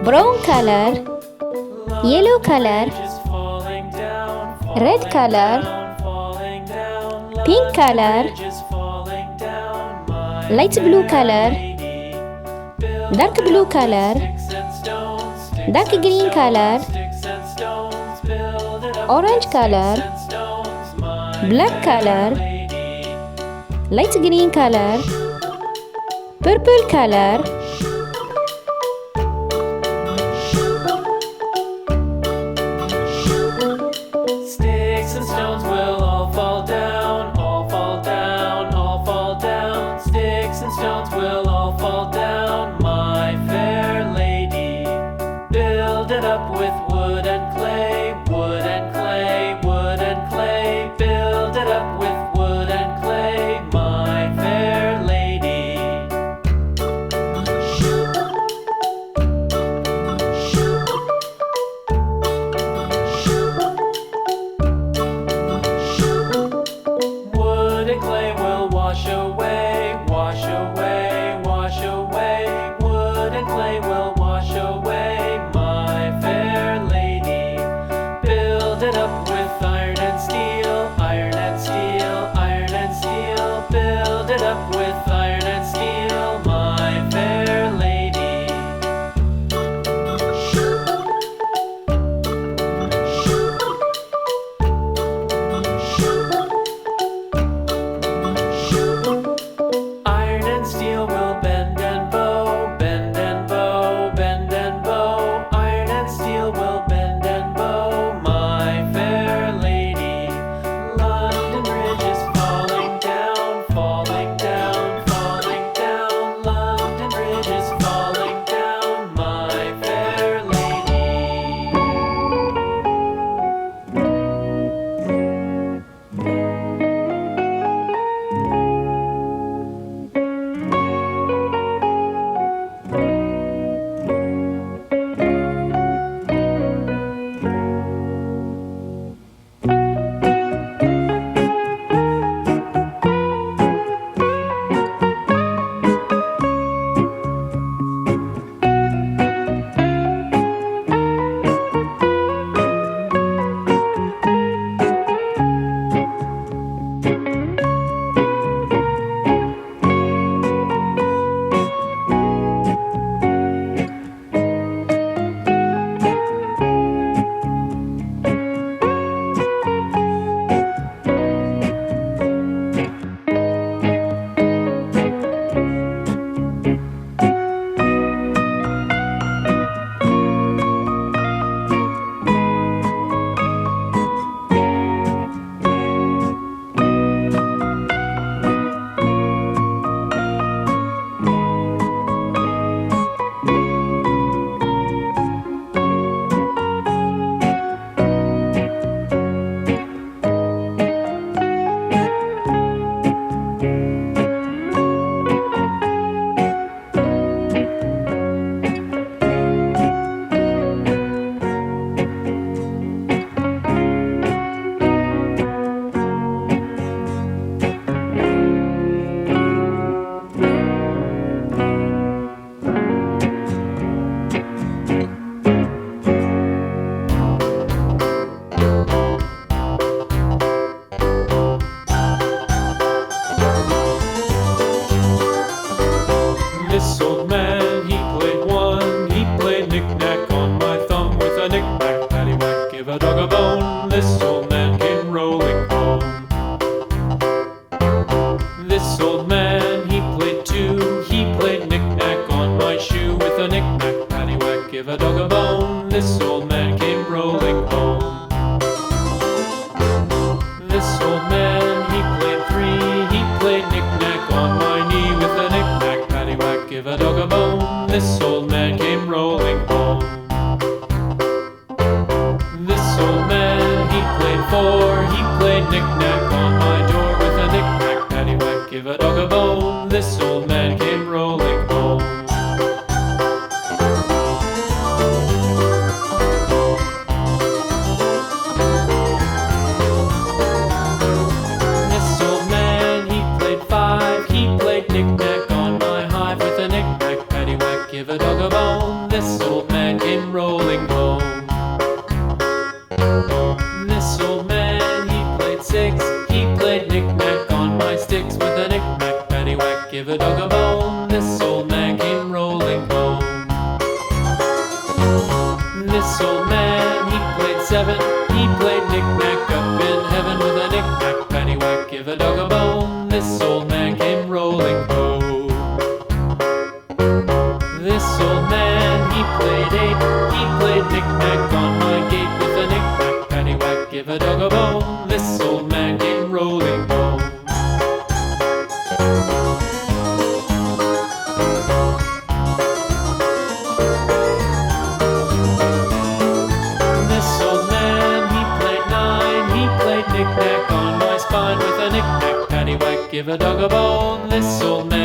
brown color, yellow color, red color, pink color, light blue color, dark blue color, dark green color, orange color, black color, light green color, purple color, sticks and stones will all fall down, all fall down, all fall down. Sticks and stones will all fall down, my fair lady. Build it up with wood and clay, wood and clay, wood and clay. Build it up with wood and clay, my fair lady. Wood and clay will wash away, wash away, wash away. Wood and clay will wash away, my fair lady. Build it up with iron and steel, iron and steel, iron and steel. Build it up with iron and steel, my fair lady. Iron and steel will bend and bow, bend and bow, bend and bow. Iron and steel will bend and bow, my fair lady. London Bridge is falling down, falling down, falling down. London Bridge is falling down, my fair lady. This old man, he played one. He played knick-knack on my thumb with a knick-knack, paddywhack, give a dog a bone. This old man came rolling home. This old man, he played two. He played knick-knack on my shoe with a knick-knack, paddywhack, give a dog a bone. This old man came rolling home. This old man, he played three. He played knick-knack on my knee with a knick-knack, paddywhack, give a dog a bone. This old man came rolling home. This old man, he played four. He played knick-knack on my door with a knick-knack, paddywhack, give a dog a bone. This old man came rolling home. This old man, he played five. He played knick-knack on my hive with a knick-knack, paddywhack, give a dog a bone. This old man Give a dog a bone, this old man